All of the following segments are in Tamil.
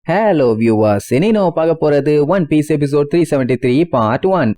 Hello viewers, இனி நம்ம பார்க்க போறது one piece episode 373 part 1.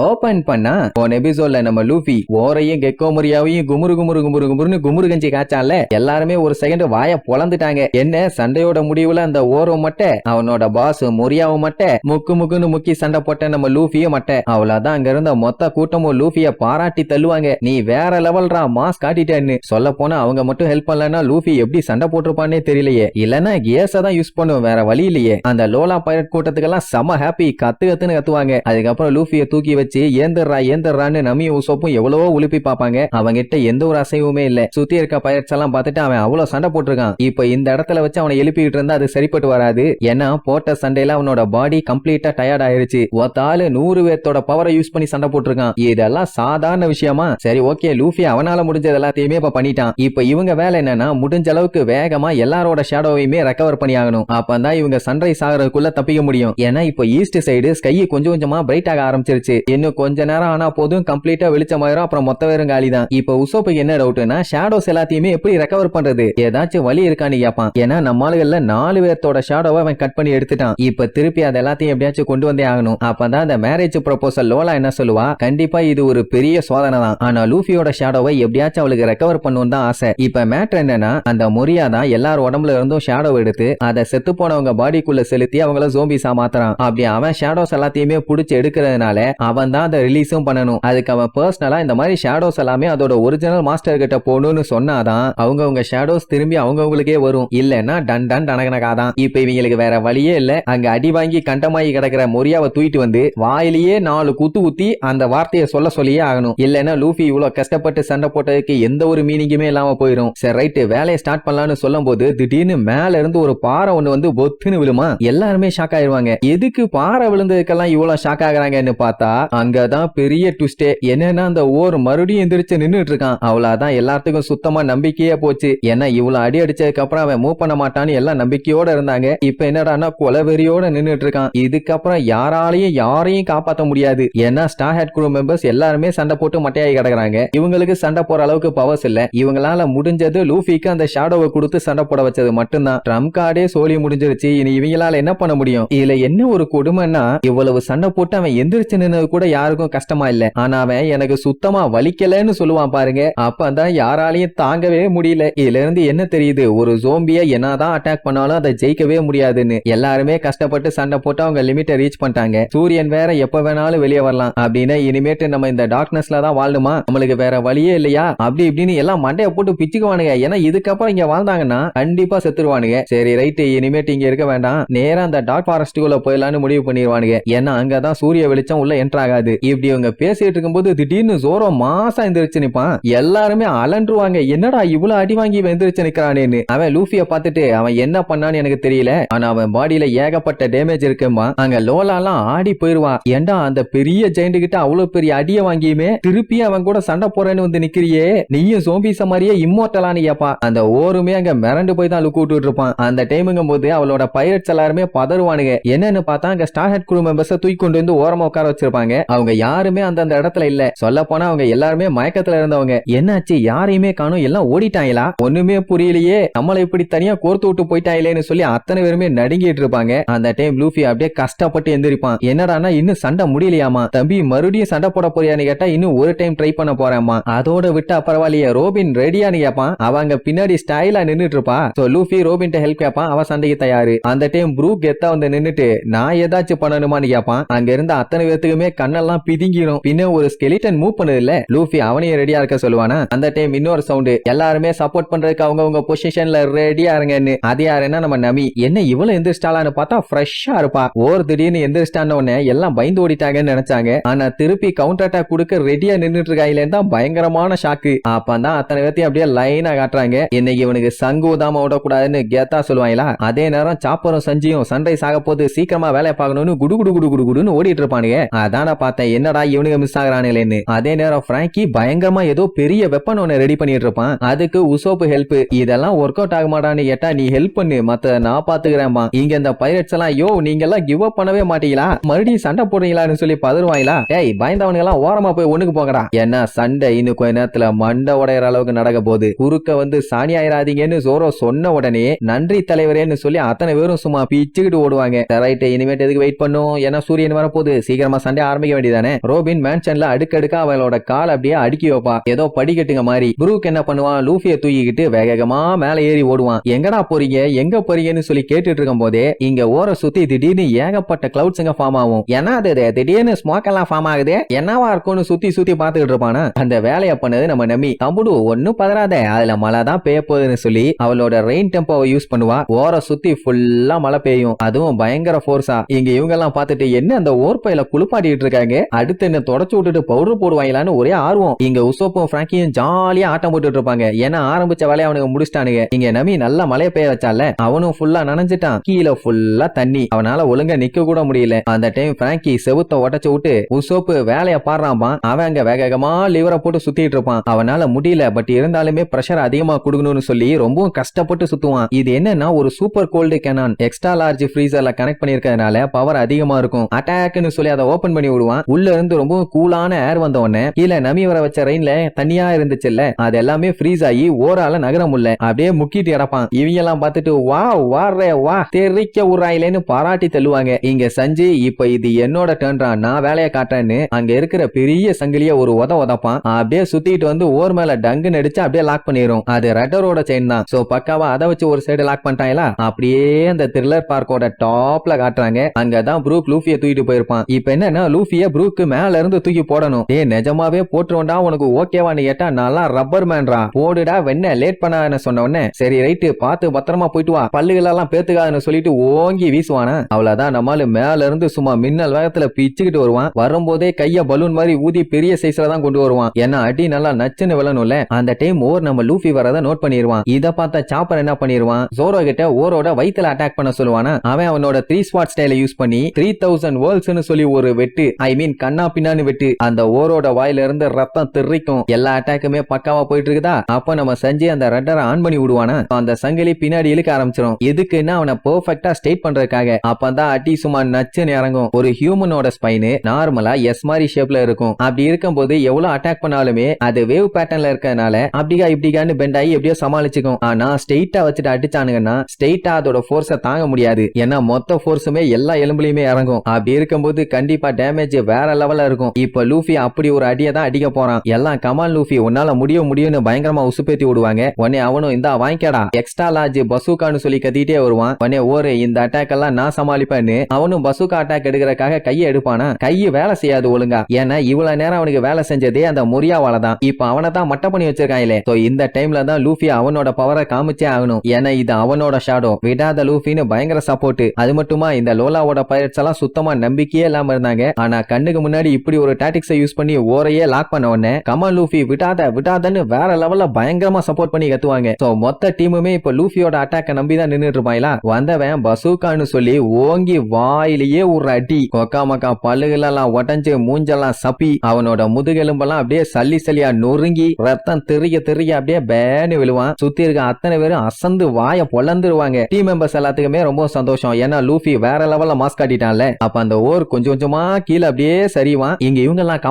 Open பண்ணா போன எபிசோட்ல நம்ம லூஃபி ஓரையும் கெக்கோ முரியாவையும் குமுறு கஞ்சி காய்ச்சான்ல. எல்லாருமே ஒரு செகண்ட் வாய பொளந்துட்டாங்க. என்ன சண்டையோட முடிவுல அந்த ஓரம் மட்டை அவனோட பாஸ் முரியாவும் மட்டை முக்குன்னு முக்கி சண்டை போட்ட நம்ம லூஃபியும் மட்டை. அவ்வளவுதான் அங்க இருந்த மொத்த கூட்டமும் லூஃபிய பாராட்டி தள்ளுவாங்க. நீ வேற லெவல்ரா, மாஸ் காட்டிட்டேன்னு. சொல்ல போனா அவங்க மட்டும் ஹெல்ப் பண்ணலன்னா லூஃபி எப்படி சண்டை போட்டிருப்பானே தெரியலையே. இல்லன்னா கேஸ தான் யூஸ் பண்ணுவோம், வேற வழி இல்லையே. அந்த லோலா பைரட் கூட்டத்துக்கெல்லாம் செம ஹாப்பி, கத்துன்னு கத்துவாங்க. அதுக்கப்புறம் லூஃபிய தூக்கி வச்சு ஏந்தர்றான்னு நமி உசோப்பும் எவ்வளவோ உலுப்பி பாப்பாங்க. அவங்கிட்ட எந்த ஒரு அசைவுமே இல்ல. சுத்தி இருக்க பைரட்ஸ் எல்லாம் பார்த்துட்டு அவன் அவ்வளவு சண்டை போட்டிருக்கான். இப்ப இந்த இடத்துல வச்சு அவனை எழுப்பிட்டு இருந்தா அது சரிப்பட்டு வராது. ஏன்னா போட்ட சண்டையில அவனோட பாடி கம்ப்ளீட்டா டயர்ட் ஆயிருச்சு. ஒத்தாலு 100 பேர்த்தோட பவரை யூஸ் பண்ணி சண்டை போட்டிருக்கான். இதெல்லாம் சாதாரண விஷயமா? சரி ஓகே, லூஃபி அவனால முடிஞ்சது எல்லாத்தையுமே இப்ப பண்ணிட்டான். இப்ப இவங்க வேலை என்னன்னா முடிஞ்ச அளவுக்கு வேகமா எல்லாரோட ஷேடோவையுமே ரெக்கவர் பண்ணி ஆகணும். அப்பதான் இவங்க சன்ரைஸ் ஆகிறதுக்குள்ள தப்பிக்க முடியும். ஏன்னா இப்ப ஈஸ்ட் சைடு ஸ்கை கொஞ்சம் கொஞ்சமா பிரைட் ஆக ஆரம்பிச்சிருச்சு. இன்னும் கொஞ்ச நேரம் ஆனா போதும் கம்ப்ளீட்டா வெளிச்சமாயிரும். அப்புறம் மொத்த வேறும் காலிதான். இப்ப உசோப்புக்கு என்ன டவுட்னா ஷேடோஸ் எல்லாத்தையுமே எப்படி ரெக்கவர் பண்றது, ஏதாச்சும் வழி இருக்கான்னு கேட்பான். ஏன்னா நம்ம ஆளுகள்ல 4 பேர்த்தோட ஷேடோவை அவன் கட் பண்ணி எடுத்துட்டான். இப்ப திருப்பி அது எல்லாத்தையும் எப்படியாச்சும் கொண்டு வந்தே ஆகணும். அப்பதான் அந்த மேரேஜ் ப்ரொபோசல் லோலா என்ன சொல்லுவா, கண்டிப்பா இது ஒரு பெரிய சோதனை தான். ஆனா லூஃபியோட ஷேடோவை எப்படியாச்சும் அவளுக்கு ரெக்கவர் பண்ணணும் தான் ஆசை. இப்ப மேட்டர் என்னன்னா அந்த முரியா தான் எல்லார் உடம்புல இருந்தும் ஷேடோ எடுத்து அதை செத்து போனவங்க பாடிக்குள்ள செலுத்தி அவங்கள ஜோம்பிஸா மாத்துறான். அப்படி அவன் ஷேடோஸ் எல்லாத்தையுமே புடிச்சு எடுக்கிறதுனால அவன் தான் ரிலீஸும் பண்ணணும். அதுக்கு அவன் பர்சனலா இந்த மாதிரி ஷேடோஸ் எல்லாமே அதோட ஒரிஜினல் மாஸ்டர் கிட்ட போகணும்னு சொன்னாதான் அவங்க ஷேடோஸ் திரும்பி அவங்களுக்கே வரும். இல்லன்னா டன் டனகனகாதான். இப்ப இவங்களுக்கு வேற வழியே இல்ல. அங்க அடி வாங்கி கண்டமாயி கிடக்கிற மொரியாவை தூக்கிட்டு வந்து வாயிலேயே 4 குத்தி அந்த வார்த்தையை சொல்லியே ஆகணும். இல்லன்னா லூஃபி இவ்வளவு கஷ்டப்பட்டு சண்டை போட்டதுக்கு எந்த ஒரு மீனிங்குமே இல்லாம போயிடும். சரி ரைட், வேலையை ஸ்டார்ட் பண்ணலாம்னு சொல்லும் போது திடீர்னு மேல இருந்து ஒரு பாறை ஒண்ணு வந்து பொத்துன்னு விழுமா. எல்லாருமே ஷாக் ஆயிருவாங்க. எதுக்கு பாறை விழுந்ததுக்கெல்லாம் இவ்வளவு ஷாக் ஆகுறாங்கன்னு பார்த்தா அங்கதான் பெரிய ட்விஸ்டே. என்னன்னா அந்த ஓர் மறுபடியும் எந்திரிச்சு நின்னுட்டு இருக்கான். அவ்வளவுதான், எல்லாத்துக்கும் சுத்தமா நம்பிக்கையே போச்சு. ஏன்னா இவ்வளவு அடி அடிச்சதுக்கு அப்புறம் அவன் மூவ் பண்ண மாட்டான்னு எல்லாம் நம்பிக்கையோட இருந்தாங்க. இப்ப என்னடான்னா கொலவெறியோட நின்னுட்டு இருக்கான். இதுக்கப்புறம் யாரையும் காப்பாற்ற முடியாது. ஏன்னா ஸ்டார் ஹெட் குரூ மெம்பர்ஸ் எல்லாருமே சண்டை போட்டு மட்டையாகி கிடக்குறாங்க. இவங்களுக்கு சண்டை போற அளவுக்கு பவர்ஸ் இல்ல. இவங்களால முடிஞ்சது லூஃபிக்கு அந்த ஷேடோவை கொடுத்து சண்டை போட வச்சது மட்டும்தான். ட்ரம்ப் கார்டே சோழி முடிஞ்சிருச்சு. இனி இவங்களால என்ன பண்ண முடியும்? இதுல என்ன ஒரு கொடுமைன்னா இவ்வளவு சண்டை போட்டு அவன் எந்திரிச்சு நின்னது கூட யாருக்கும் கஷ்டமா இல்ல. ஆனா அவன் எனக்கு சுத்தமா வலிக்கலன்னு சொல்லுவான் பாருங்க. அப்பதான் யாராலையும் தாங்கவே முடியல. இதுல இருந்து என்ன தெரியுது, ஒரு ஜோம்பிய என்னதான் அட்டாக் பண்ணாலும் அதை ஜெயிக்கவே முடியாதுன்னு. எல்லாருமே கஷ்டப்பட்டு சண்டை போட்டு அவங்க லிமிட்டை ரீச் பண்ணிட்டாங்க. சூரியன் வேற எப்ப வேணாலும் வெளியே வரலாம் அப்படின்னு இனிமேட்டு நம்ம இந்த டார்க்னஸ்ல தான் வாழணுமா, நம்மளுக்கு வேற வழியே இல்லையா அப்படி இப்படின்னு எல்லாம் மண்டைய போட்டு பிச்சுக்குவானுங்க. ஏன்னா இதுக்கப்புறம் இங்க வாழ்ந்தாங்கன்னா கண்டிப்பா செத்துருவானுங்க. சரி ரைட்டு, இனிமேட்டு இங்க இருக்க வேண்டாம், நேரா அந்த டார்க் ஃபாரஸ்டுக்குள்ள போயிடலான்னு முடிவு பண்ணிடுவானுங்க. ஏன்னா அங்கதான் சூரிய வெளிச்சம் உள்ள என்டர் ஆகாது. இப்படி அவங்க பேசிட்டு இருக்கும்போது திடீர்னு ஜோரோ மாசா எந்திரிச்சு நிப்பான். எல்லாருமே அலண்டுருவாங்க, என்னடா இவ்வளவு அடி வாங்கி எந்திரிச்சு நிக்கிறானேன்னு. அவன் லூஃபிய பார்த்துட்டு அவன் என்ன பண்ணான்னு எனக்கு தெரியல, ஆனா அவன் பாடியில ஏகப்பட்ட டேமேஜ் இருக்குமா. அங்க லோலாலாம் ஆடி போயிருவா. ஏண்டா அந்த பெரிய ஜெயண்ட் கிட்ட அவ்வளவு பெரிய அடிய வாங்கியுமே திருப்பி அவன் கூட சண்டை போறேன்னு வந்து நிக்கிறியே, நீயும் ஜோம்பிஸ மாதிரியே இம்மோர்டலான்னு கேப்பா. அந்த ஓருமே அங்க மிரண்டு போய் தான் லுக் விட்டு இருப்பான். அந்த டைமுங்கும் போது அவளோட பைரட்ஸ் எல்லாருமே பதறுவானுங்க. என்னன்னு பார்த்தா அங்க ஸ்டார் ஹெட் குரூ மெம்பர்ஸ் தூக்கி கொண்டு வந்து ஓரமா உட்கார வச்சிருப்பாங்க. அவங்க யாருமே அந்த இடத்துல இல்ல. சொல்ல போனா அவங்க எல்லாருமே மயக்கத்துல இருந்தவங்க. என்னாச்சு, யாரையுமே காணும், எல்லாம் ஓடிட்டாங்களா, ஒண்ணுமே புரியலையே, நம்மள இப்படி தனியா கோர்த்து விட்டு போயிட்டாங்களேன்னு சொல்லி அத்தனை பேருமே நடுங்கிட்டு இருப்பாங்க. அந்த டைம் லூஃபி அப்படியே கஷ்டப்பட்டு எந்திரிப்பான். என்னடானா இன்னும் சண்டை முடியலையாமா. தம்பி மறுபடியும் சண்டை போட போறியான்னு கேட்டா இன்னும் ஒரு டைம் ட்ரை பண்ண போறேம்மா. அதோட விட்டா பரவாயில்லையே, ரோபின் ரெடியான்னு கேட்பான். அவங்க பின்னாடி ஸ்டைலா நின்னுட்டு இருப்பா. சோ லூஃபி ரோபின் ஹெல்ப் கேட்பான். அவ சண்டைக்கு தயாரு. அந்த டைம் ப்ரூக் கெத்தா வந்து நின்னுட்டு நான் ஏதாச்சும் பண்ணணுமான்னு கேட்பான். அங்க இருந்த அத்தனை பேத்துக்குமே கண்ணெல்லாம் பிதிங்கிரும். பின்ன ஒரு ஸ்கெலிட்டன் மூவ் பண்ணது இல்ல, லூஃபி அவனையும் ரெடியா இருக்க சொல்லுவானா. அந்த டைம் இன்னொரு சவுண்ட், எல்லாருமே சப்போர்ட் பண்றதுக்கு அவங்க பொசிஷன்ல ரெடியா இருங்கன்னு. அது யாருன்னா நம்ம நமி. என்ன இவ்வளவு எந்திரிச்சிட்டாலான்னு பார்த்தா ஃப்ரெஷ்ஷா இருப்பா. ஓர் திடீர்னு எந்திரிச்சிட்டான உடனே எல்லாம் பயந்து ஓடிட்டாங்கன்னு நினைச்சாங்க. ஆனா திருப்பி கவுண்டர் அட்டாக் கொடுக்க ரெடியா நின்னுட்டு இருக்காங்களே தான் பயங்கரமான ஷாக்கு. அப்பதான் அத்தனை பேர்த்தையும் அப்படியே லைனா காட்டுறாங்க. இன்னைக்கு இவனுக்கு சங்கு உதாம விடக்கூடாதுன்னு கெத்தா சொல்லுவாங்களா. அதே நேரம் சாப்பரும் சஞ்சியும் சண்டைஸ் ஆக போது சீக்கிரமா வேலையை பார்க்கணும்னு குடுன்னு ஓடிட்டு இருப்பானுங்க. அதான இப்பதான்டா பார்த்தேன் என்னடா இவனுங்க மிஸ் ஆகுறானுங்களேன்னு. அதே நேரம் பிராங்கி பயங்கரமா ஏதோ பெரிய வெப்பன் ஒன்னு ரெடி பண்ணிட்டு இருப்பான். அதுக்கு உசோப்பு ஹெல்ப். இதெல்லாம் ஒர்க் அவுட் ஆகுமாடான்னு கேட்டா நீ ஹெல்ப் பண்ணு மத்த நான் பாத்துக்கிறேன்பா. இங்க இந்த பைரட்ஸ் எல்லாம் யோ நீங்க எல்லாம் கிவ் அப் பண்ணவே மாட்டீங்களா, மறுபடியும் சண்டை போடுறீங்களான்னு சொல்லி பதறுவாங்களா. டேய் பயந்தவனுங்க எல்லாம் ஓரமா போய் ஒண்ணுக்கு போங்கடா. என்ன சண்டை இன்னும் கொஞ்ச நேரத்துல மண்டை உடையற அளவுக்கு நடக்க போகுது. குறுக்க வந்து சாணி ஆயிராதீங்கன்னு ஜோரோ சொன்ன உடனே நன்றி தலைவரேன்னு சொல்லி அத்தனை பேரும் சும்மா பிச்சுக்கிட்டு ஓடுவாங்க. ரைட் இனிமேட் எதுக்கு வெயிட் பண்ணும், ஏன்னா சூரியன் வரப்போகுது, சீக்கிரமா சண்டை ஆரம்பிக்க வேண்டியதானே. ரோபின் மேன்ஷன்ல அடுக்கடுக்கா அவளோட கால் அப்படியே அடுக்கி வைப்பா ஏதோ படிக்கட்டுங்க மாதிரி. புரூக் என்ன பண்ணுவான், லூஃபியை தூக்கிக்கிட்டு வேகமா மேல ஏறி ஓடுவான். எங்கடா போறீங்க எங்க போறீங்கன்னு சொல்லி கேட்டுட்டு இருக்கும் போதே இங்க ஓர சுத்தி திடீர்னு ஏகப்பட்ட கிளவுட்ஸ்ங்க ஃபார்ம் ஆகும். ஏன்னா அது திடீர்னு ஸ்மோக் எல்லாம் ஃபார்ம் ஆகுது, என்னவா இருக்கும்னு சுத்தி சுத்தி பாத்துக்கிட்டு இருப்பானா. அந்த வேலையை பண்ணது நம்ம நம்பி. தம்புடு ஒன்னும் பதறாத, அதுல மழை தான் பெய்ய போகுதுன்னு சொல்லி அவளோட ரெயின் டெம்போவை யூஸ் பண்ணுவா. ஓர சுத்தி ஃபுல்லா மழை பெய்யும், அதுவும் பயங்கர போர்ஸா. இங்க இவங்க எல்லாம் பார்த்துட்டு என்ன அந்த ஓர்பையில குளிப்பாட்டிட்டு இருக்காங்க, அடுத்து என்ன தொடச்சு விட்டுட்டு பவுடர் போடுவாங்களான்னு ஒரே ஆர்வம். இங்க உசோப்பும் பிராங்கியும் ஜாலியா ஆட்டம் போட்டுட்டு இருப்பாங்க. ஏன்னா ஆரம்பிச்ச வேலையை அவனுக்கு முடிச்சிட்டானுங்க. இங்க நம்பி நல்லா மழைய பெய்ய வச்சால, அவனும் ஃபுல்லா நனைஞ்சிட்டான். கீழே ஃபுல்லா தண்ணி, அவனால ஒழுங்கா நிக்க கூட முடியல. அந்த டைம் பிராங்கி செவுத்த உடைச்சு விட்டு உசோப்பு வேலைய பாடுறான்பா. அவன் அங்க வேகமா லிவரை போட்டு சுத்திட்டு இருப்பான். அவனால முடியல, பட் இருந்தாலுமே பிரஷர் அதிகமா கொடுக்கணும்னு சொல்லி ரொம்பவும் கஷ்டப்பட்டு சுத்துவான். இது என்னன்னா ஒரு super gold cannon extra large ஃப்ரீசர்ல கனெக்ட் பண்ணிருக்கிறதுனால பவர் அதிகமா இருக்கும். அட்டாக்னு சொல்லி அதை ஓபன் பண்ணி விடுவான். உள்ள இருந்து ரொம்ப கூலான ஏர் வந்த உடனே கீழே நமி வர வச்ச ரெயின்ல தனியா இருந்துச்சுல்ல, அது எல்லாமே ஃப்ரீஸ் ஆகி ஓரால நகர முடியல, அப்படியே முக்கிட்டு கிடப்பான். இவங்க எல்லாம் பார்த்துட்டு வா வாரே வா தெரிக்க உராயிலேன்னு பாராட்டி தள்ளுவாங்க. இங்க சஞ்சு இப்ப இது என்னோட டர்ன்ரா, நான் வேலையை காட்டுறேன்னு அங்க இருக்கிற பெரிய சங்கிலிய ஒரு உதப்பான். அப்படியே சுத்திட்டு வந்து ஓர் மேல டங்கு நடிச்சு அப்படியே லாக் பண்ணிரும். அது ரெட்டரோட செயின் தான். சோ பக்காவா அதை வச்சு ஒரு சைடு லாக் பண்ணிட்டாங்களா. அப்படியே அந்த த்ரில்லர் பார்க்கோட டாப்ல காட்டுறாங்க. அங்கதான் ப்ரூக் லூஃபியை தூக்கிட்டு போயிருப்பான். இப்ப என்னன்னா லூஃபிய ப்ரூக்கு மேல இருந்து தூக்கி போடணும். ஏ நிஜமாவே போட்டுருவோண்டா உனக்கு ஓகேவான்னு கேட்டா நல்லா ரப்பர் மேன்ரா போடுடா வெண்ண லேட் பண்ண சொன்ன உடனே சரி ரைட்டு பார்த்து பத்திரமா போயிட்டு வா பல்லுகள் எல்லாம் பேத்துக்காதுன்னு சொல்லிட்டு ஓங்கி வீசுவானா. அவ்வளவுதான் நம்மால மேல இருந்து சும்மா மின்னல் வேகத்துல பிச்சுக்கிட்டு வருவான். வரும்போதே கைய பலூன் மாதிரி ஊதி பெரிய சைஸ்ல தான் கொண்டு வருவான். ஏன்னா அடி நல்லா நச்சுன்னு விழணும்ல. அந்த டைம் ஓர் நம்ம லூஃபி வரத நோட் பண்ணிடுவான். இத பார்த்த சாப்பர் என்ன பண்ணிடுவான், ஜோரோ கிட்ட ஓரோட வயித்துல அட்டாக் பண்ண சொல்லுவானா. அவன் அவனோட 3 ஸ்பாட் ஸ்டைல யூஸ் பண்ணி 3000 வேர்ல்ட்ஸ்னு சொல்லி ஒரு வெட்டு, ஐ மீன் கண்ணா பின்னான்னு வெட்டு, அந்த ஓரோட வாயில இருந்து ரத்தம் தெரிக்கும். எல்லா அட்டாக்குமே பக்காவா போயிட்டு இருக்குதா. அப்ப நம்ம செஞ்சு அந்த ரெட்டரை ஆன் பண்ணி விடுவானா. அந்த சங்கிலி பின்னாடி இழுக்க ஆரம்பிச்சிடும். எதுக்குன்னா அவனை பெர்ஃபெக்ட்டா ஸ்டேட் பண்றதுக்காக. அப்பதான் அடி சும்மா நச்சுன்னு இறங்கும். ஒரு ஹியூமனோட ஸ்பைன் நார்மலா எஸ் மாதிரி ஷேப்ல இருக்கும். அப்படி இருக்கும்போது எவ்வளவு அட்டாக் பண்ணாலுமே அது வேவ் பேட்டர்ன்ல இருக்கறனால அப்படிகா இப்படிகான்னு பெண்ட் ஆகி எப்படியோ சமாளிச்சுக்கும். ஆனா ஸ்ட்ரெயிட்டா வச்சுட்டு அடிச்சானுங்கன்னா ஸ்ட்ரெயிட்டா அதோட ஃபோர்ஸை தாங்க முடியாது. ஏன்னா மொத்த ஃபோர்ஸுமே எல்லா எலும்புலயுமே இறங்கும். அப்படி இருக்கும்போது கண்டிப்பா டேமேஜ் வேற லெவல்ல இருக்கும். இப்ப லூஃபி அப்படி ஒரு அடியை தான் அடிக்க போறான். எல்லாம் கமான் லூஃபி உன்னால முடியும்னு பயங்கரமா உசுப்பேத்தி விடுவாங்க. உடனே அவனும் இந்த வாங்கிக்கடா எக்ஸ்ட்ரா லார்ஜ் பசூக்கான்னு சொல்லி கத்திட்டே வருவான். உடனே ஒரு இந்த அட்டாக் எல்லாம் நான் சமாளிப்பேன்னு அவனும் பசூக்கா அட்டாக் எடுக்கிறதுக்காக கையை எடுப்பானா. கையை வேலை செய்யாது ஒழுங்கா. ஏன்னா இவ்வளவு நேரம் அவனுக்கு வேலை செஞ்சதே அந்த மொரியாவால தான். இப்ப அவனை தான் மட்ட பண்ணி வச்சிருக்காங்களே. சோ இந்த டைம்ல தான் லூஃபி அவனோட பவரை காமிச்சே ஆகணும். ஏன்னா இது அவனோட ஷாடோ. விடாத லூஃபின்னு பயங்கர சப்போர்ட். அது மட்டுமா இந்த லோலாவோட பைரட்ஸ் எல்லாம் சுத்தமா நம்பிக்கையே இல்லாம இருந்தாங்க. ஆனா கண்ணுக்கு முன்னாடி இப்படி ஒரு டாக்டிக்ஸை யூஸ் பண்ணி ஓரையே லாக் பண்ண உடனே கமான் லூஃபி விடாதன்னு வேற லெவல்ல பயங்கரமா சப்போர்ட் பண்ணி கத்துவாங்க. சோ மொத்த டீமுமே இப்ப லூஃபியோட அட்டாக்க நம்பி தான் நின்னுட்டு இருப்பாங்களா. வந்தவன் பசூக்கான்னு சொல்லி ஓங்கி வாயிலேயே ஒரு அடி. கொக்கா மக்கா பல்லுகள் எல்லாம் உடஞ்சு மூஞ்செல்லாம் சப்பி அவனோட முதுகெலும்பெல்லாம் அப்படியே சல்லியா நொறுங்கி ரத்தம் தெரிய அப்படியே பேனு விழுவான். சுத்தி இருக்க அத்தனை பேரும் அசந்து வாய பொழந்துருவாங்க. டீம் மெம்பர்ஸ் எல்லாத்துக்குமே ரொம்ப சந்தோஷம். ஏன்னா லூஃபி வேற லெவல்ல மாஸ் காட்டிட்டான்ல. அப்ப அந்த ஓர் கொஞ்சம் கொஞ்சமா கீழே அப்படியே சரிவான். இங்க இவங்க எல்லாம்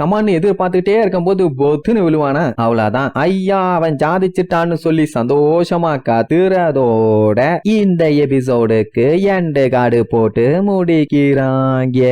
கமான் எதிர்பார்த்துட்டே இருக்கும்போது பொத்துன்னு விழுவானா. அவ்வளவுதான் ஐயா அவன் ஜாதிச்சிட்டான்னு சொல்லி சந்தோஷமா காத்துறதோட இந்த எபிசோடுக்கு எண்டு கார்டு போட்டு முடிக்கிறாங்க.